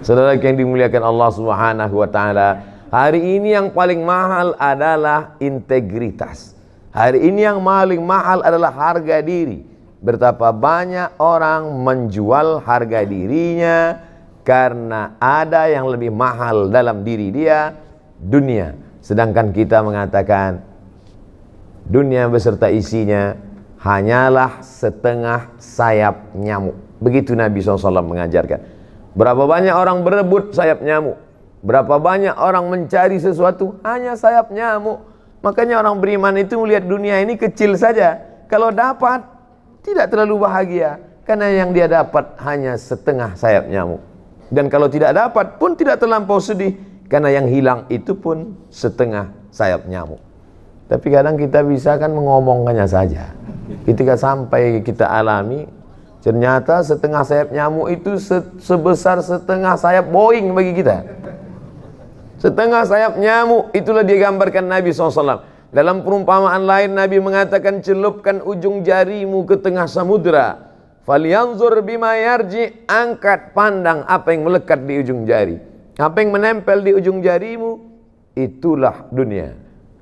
Saudara yang dimuliakan Allah Subhanahu wa taala, hari ini yang paling mahal adalah integritas. Hari ini yang paling mahal adalah harga diri. Betapa banyak orang menjual harga dirinya karena ada yang lebih mahal dalam diri dia, dunia. Sedangkan kita mengatakan dunia beserta isinya hanyalah setengah sayap nyamuk. Begitu Nabi SAW mengajarkan. Berapa banyak orang berebut sayap nyamuk, berapa banyak orang mencari sesuatu hanya sayap nyamuk. Makanya orang beriman itu melihat dunia ini kecil saja. Kalau dapat tidak terlalu bahagia, karena yang dia dapat hanya setengah sayap nyamuk. Dan kalau tidak dapat pun tidak terlampau sedih, karena yang hilang itu pun setengah sayap nyamuk. Tapi kadang kita bisa kan mengomongkannya saja. Ketika sampai kita alami, ternyata setengah sayap nyamuk itu sebesar setengah sayap Boeing bagi kita. Setengah sayap nyamuk, itulah dia gambarkan Nabi SAW. Dalam perumpamaan lain Nabi mengatakan, celupkan ujung jarimu ke tengah samudra, falyanzur bima yarji, angkat pandang apa yang melekat di ujung jari. Apa yang menempel di ujung jarimu, itulah dunia.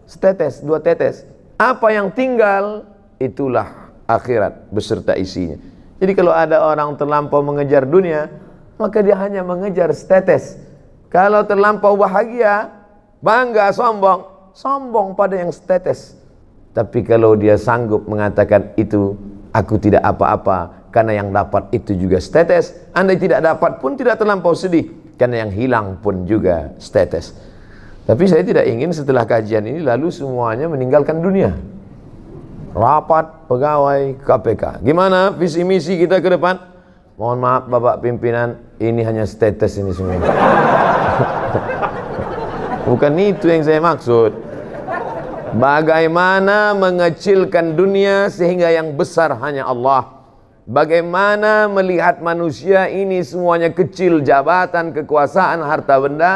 Setetes, dua tetes. Apa yang tinggal, itulah akhirat beserta isinya. Jadi kalau ada orang terlampau mengejar dunia, maka dia hanya mengejar setetes. Kalau terlampau bahagia, bangga, sombong pada yang setetes. Tapi kalau dia sanggup mengatakan itu, aku tidak apa-apa, karena yang dapat itu juga setetes. Andai tidak dapat pun tidak terlampau sedih, karena yang hilang pun juga setetes. Tapi saya tidak ingin setelah kajian ini lalu semuanya meninggalkan dunia. Rapat pegawai KPK, gimana visi misi kita ke depan? Mohon maaf Bapak pimpinan, ini hanya status ini semua. Bukan itu yang saya maksud. Bagaimana mengecilkan dunia sehingga yang besar hanya Allah. Bagaimana melihat manusia ini semuanya kecil, jabatan, kekuasaan, harta benda,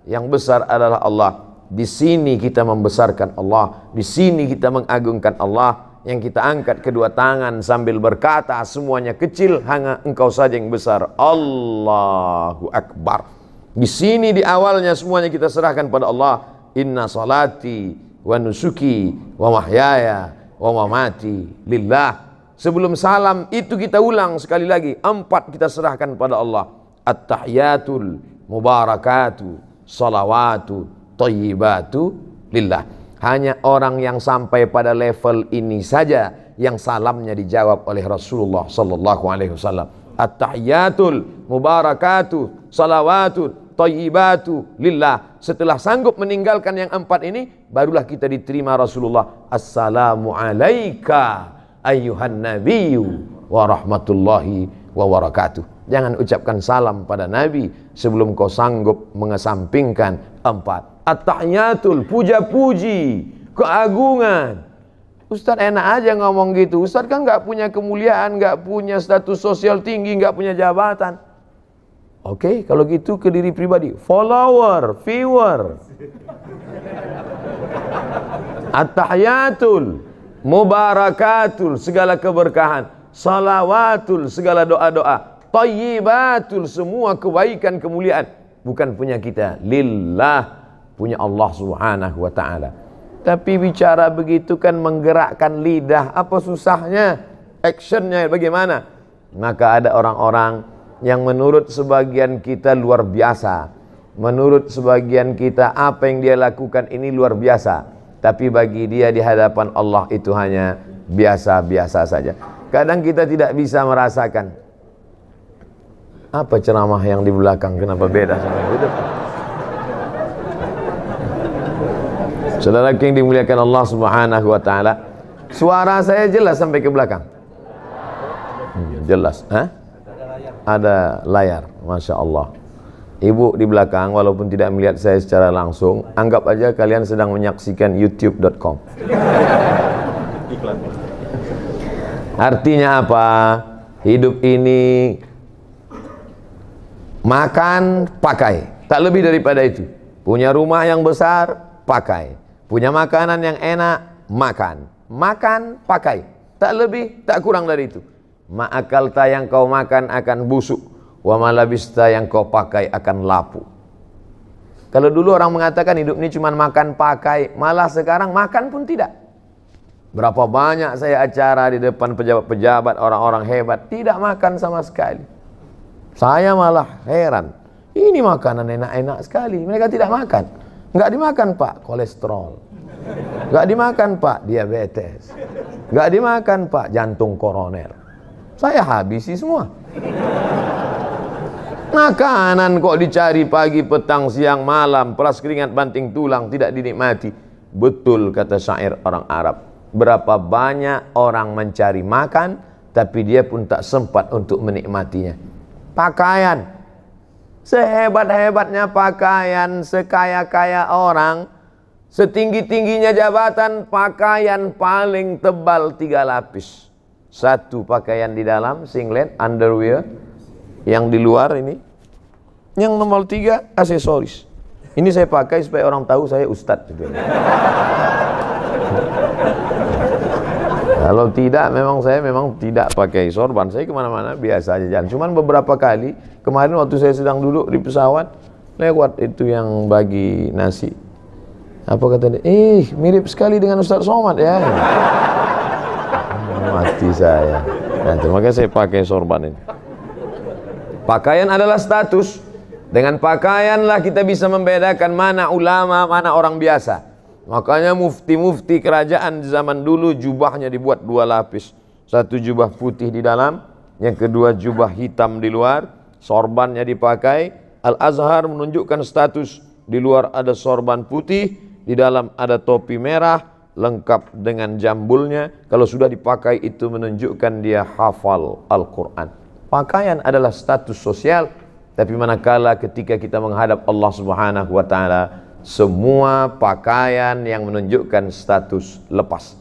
yang besar adalah Allah. Di sini kita membesarkan Allah, di sini kita mengagungkan Allah. Yang kita angkat kedua tangan sambil berkata, semuanya kecil, hanya Engkau saja yang besar. Allahu Akbar. Di sini di awalnya semuanya kita serahkan pada Allah. Inna salati wa nusuki wa mahyaya wa mamati lillah. Sebelum salam itu kita ulang sekali lagi, 4 kita serahkan pada Allah. At-tahiyatul mubarakatu salawatu thayyibatu lillah. Hanya orang yang sampai pada level ini saja yang salamnya dijawab oleh Rasulullah sallallahu alaihi wasallam. At-tahiyatul mubarakatu salawatu thayyibatu lillah. Setelah sanggup meninggalkan yang 4 ini, barulah kita diterima Rasulullah. Assalamu alayka ayyuhan nabiyyu wa rahmatullahi wa barakatuh. Jangan ucapkan salam pada Nabi sebelum kau sanggup mengesampingkan 4. At-tahiyatul, puja-puji, keagungan. Ustaz enak aja ngomong gitu. Ustaz kan nggak punya kemuliaan, nggak punya status sosial tinggi, nggak punya jabatan. Oke, kalau gitu ke diri pribadi, follower, viewer. At-tahiyatul mubarakatul, segala keberkahan. Salawatul, segala doa-doa. Thayyibatul, semua kebaikan, kemuliaan. Bukan punya kita, lillah, punya Allah Subhanahu wa ta'ala. Tapi bicara begitu kan menggerakkan lidah, apa susahnya? Actionnya bagaimana? Maka ada orang-orang yang menurut sebagian kita luar biasa, menurut sebagian kita apa yang dia lakukan ini luar biasa, tapi bagi dia di hadapan Allah itu hanya biasa-biasa saja. Kadang kita tidak bisa merasakan apa ceramah yang di belakang, kenapa beda sama yang di depan. Saudara yang dimuliakan Allah Subhanahu wa ta'ala, suara saya jelas sampai ke belakang? Jelas. Ada layar, Masya Allah. Ibu di belakang walaupun tidak melihat saya secara langsung, anggap aja kalian sedang menyaksikan youtube.com. Artinya apa? Hidup ini makan, pakai, tak lebih daripada itu. Punya rumah yang besar, pakai. Punya makanan yang enak, makan. Makan, pakai. Tak lebih, tak kurang dari itu. Ma'akalta, yang kau makan akan busuk. wa ma labista, yang kau pakai akan lapu. Kalau dulu orang mengatakan hidup ini cuma makan pakai, malah sekarang makan pun tidak. Berapa banyak saya acara di depan pejabat-pejabat, orang-orang hebat, tidak makan sama sekali. Saya malah heran, ini makanan enak-enak sekali, mereka tidak makan. Nggak dimakan Pak, kolesterol. Nggak dimakan Pak, diabetes. Nggak dimakan Pak, jantung koroner. Saya habisi semua. Makanan kok dicari pagi, petang, siang, malam, peras keringat, banting tulang, tidak dinikmati. Betul kata syair orang Arab. Berapa banyak orang mencari makan, tapi dia pun tak sempat untuk menikmatinya. Pakaian, sehebat-hebatnya pakaian, sekaya-kaya orang, setinggi-tingginya jabatan, pakaian paling tebal 3 lapis. Satu pakaian di dalam, singlet, underwear. Yang di luar ini. Yang nomor 3, aksesoris. Ini saya pakai supaya orang tahu saya ustadz. Kalau tidak, saya memang tidak pakai sorban. Saya kemana-mana biasa aja jalan. Cuman beberapa kali, kemarin waktu saya sedang duduk di pesawat, lewat itu yang bagi nasi. Apa kata dia? Mirip sekali dengan Ustadz Somad ya. Mati saya. Nah, makanya saya pakai sorban ini. Pakaian adalah status. Dengan pakaianlah kita bisa membedakan mana ulama, mana orang biasa. Makanya mufti-mufti kerajaan di zaman dulu jubahnya dibuat 2 lapis. Satu jubah putih di dalam, yang kedua jubah hitam di luar. Sorbannya dipakai. Al-Azhar menunjukkan status. Di luar ada sorban putih, di dalam ada topi merah, lengkap dengan jambulnya. Kalau sudah dipakai itu menunjukkan dia hafal Al-Quran. Pakaian adalah status sosial, tapi manakala ketika kita menghadap Allah Subhanahu wa taala, semua pakaian yang menunjukkan status lepas.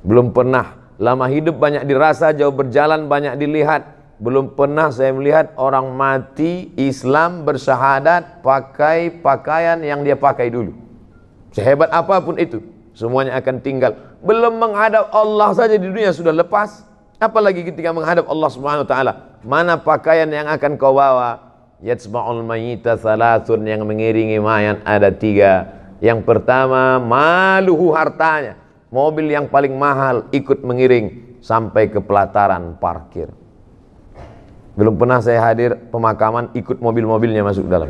Belum pernah lama hidup banyak dirasa, jauh berjalan banyak dilihat. Belum pernah saya melihat orang mati Islam bersyahadat pakai pakaian yang dia pakai dulu. Sehebat apapun itu, semuanya akan tinggal. Belum menghadap Allah saja di dunia sudah lepas, apalagi ketika menghadap Allah Subhanahu wa taala. Mana pakaian yang akan kau bawa? Yatsma'ul mayyita thalathun, yang mengiringi mayat ada 3. Yang pertama, maluhu, hartanya. Mobil yang paling mahal ikut mengiring sampai ke pelataran parkir. Belum pernah saya hadir pemakaman ikut mobil-mobilnya masuk dalam.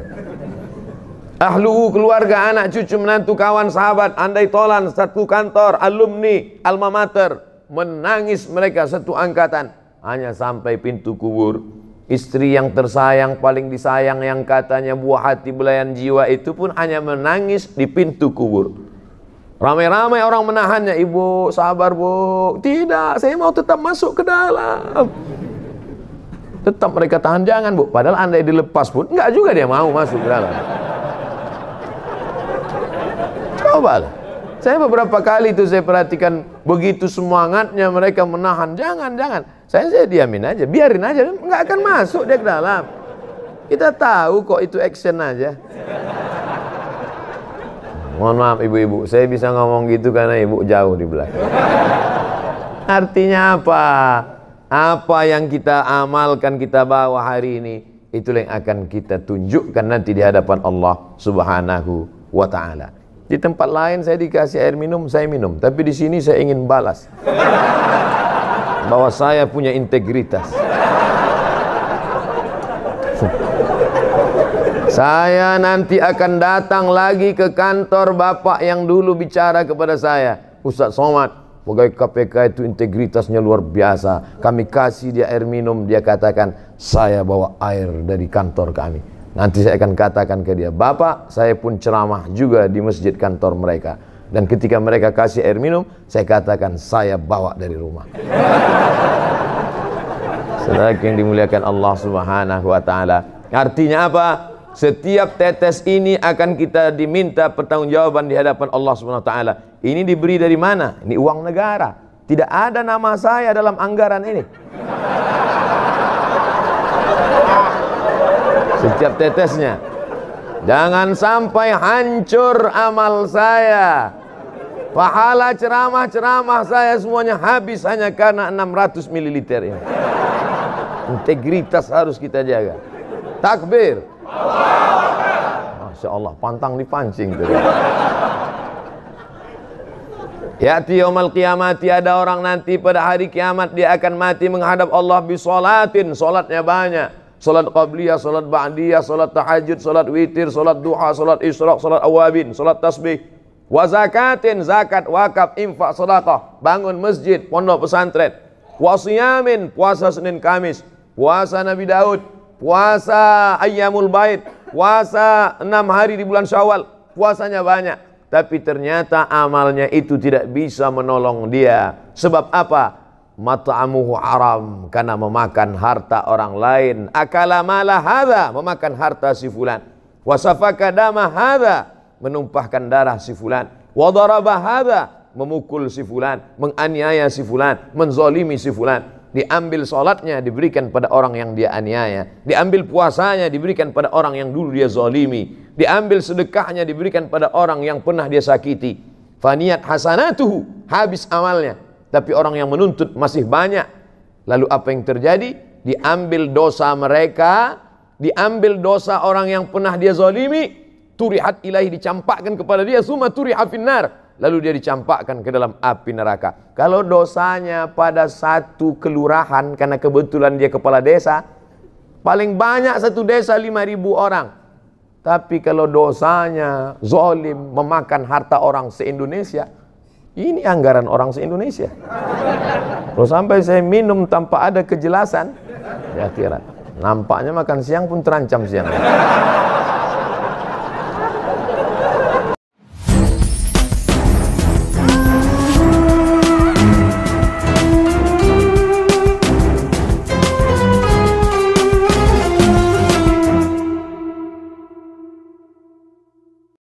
Ahluhu, keluarga, anak, cucu, menantu, kawan, sahabat, andai tolan, satu kantor, alumni, alma mater, menangis mereka satu angkatan hanya sampai pintu kubur. Istri yang tersayang, paling disayang, yang katanya buah hati belayan jiwa, itu pun hanya menangis di pintu kubur. Ramai-ramai orang menahannya. Ibu sabar bu. Tidak, saya mau tetap masuk ke dalam. Tetap mereka tahan, jangan bu. Padahal andai dilepas pun enggak juga dia mau masuk ke dalam. Cobalah. Saya beberapa kali itu saya perhatikan, begitu semangatnya mereka menahan. Jangan. Saya diamin aja, biarin aja, nggak akan masuk dia ke dalam. Kita tahu kok itu action aja. Mohon maaf ibu-ibu, saya bisa ngomong gitu karena ibu jauh di belakang. Artinya apa? Apa yang kita amalkan, kita bawa hari ini, itulah yang akan kita tunjukkan nanti di hadapan Allah Subhanahu wa ta'ala. Di tempat lain saya dikasih air minum, saya minum. Tapi di sini saya ingin balas bahwa saya punya integritas. Saya nanti akan datang lagi ke kantor bapak yang dulu bicara kepada saya, Ustadz Somad, pegawai KPK itu integritasnya luar biasa. Kami kasih dia air minum, dia katakan, saya bawa air dari kantor kami. Nanti saya akan katakan ke dia, Bapak, saya pun ceramah juga di masjid kantor mereka. Dan ketika mereka kasih air minum, saya katakan, saya bawa dari rumah. Saudara yang dimuliakan Allah Subhanahu wa ta'ala. Artinya apa? Setiap tetes ini akan kita diminta pertanggungjawaban di hadapan Allah Subhanahu wa ta'ala. Ini diberi dari mana? Ini uang negara. Tidak ada nama saya dalam anggaran ini. Setiap tetesnya. Jangan sampai hancur amal saya. Pahala ceramah-ceramah saya semuanya habis hanya karena 600 ml ini. Integritas harus kita jaga. Takbir. Masya Allah, pantang dipancing tuh. Ya'ti yaumal qiyamati, ada orang nanti pada hari kiamat dia akan mati menghadap Allah bisolatin, solatnya banyak. Solat qabliyah, solat ba'diyah, solat tahajud, solat witir, solat duha, solat isyraq, solat awabin, solat tasbih. Wa zakatin, zakat, wakaf, infak, sedekah, bangun masjid, pondok pesantren. Wa siyamin, puasa Senin Kamis, puasa Nabi Daud, puasa ayyamul bait, puasa 6 hari di bulan Syawal, puasanya banyak. Tapi ternyata amalnya itu tidak bisa menolong dia. Sebab apa? Mat'amuhu haram, karena memakan harta orang lain. Akala mala hadza, memakan harta si fulan. Wa safaka dama hadza, menumpahkan darah si fulan. Wa daraba hadza, memukul si fulan, menganiaya si fulan, menzalimi si fulan. Diambil salatnya diberikan pada orang yang dia aniaya. Diambil puasanya diberikan pada orang yang dulu dia zalimi. Diambil sedekahnya diberikan pada orang yang pernah dia sakiti. Faniyat hasanatuhu, habis amalnya. Tapi orang yang menuntut masih banyak. Lalu apa yang terjadi? Diambil dosa mereka, diambil dosa orang yang pernah dia zalimi, turihat ilahi, dicampakkan kepada dia, summa turiha finnar, lalu dia dicampakkan ke dalam api neraka. Kalau dosanya pada satu kelurahan, karena kebetulan dia kepala desa, paling banyak satu desa 5.000 orang. Tapi kalau dosanya zalim, memakan harta orang se-Indonesia, ini anggaran orang se-Indonesia. Kalau sampai saya minum tanpa ada kejelasan, ya kira nampaknya makan siang pun terancam siang.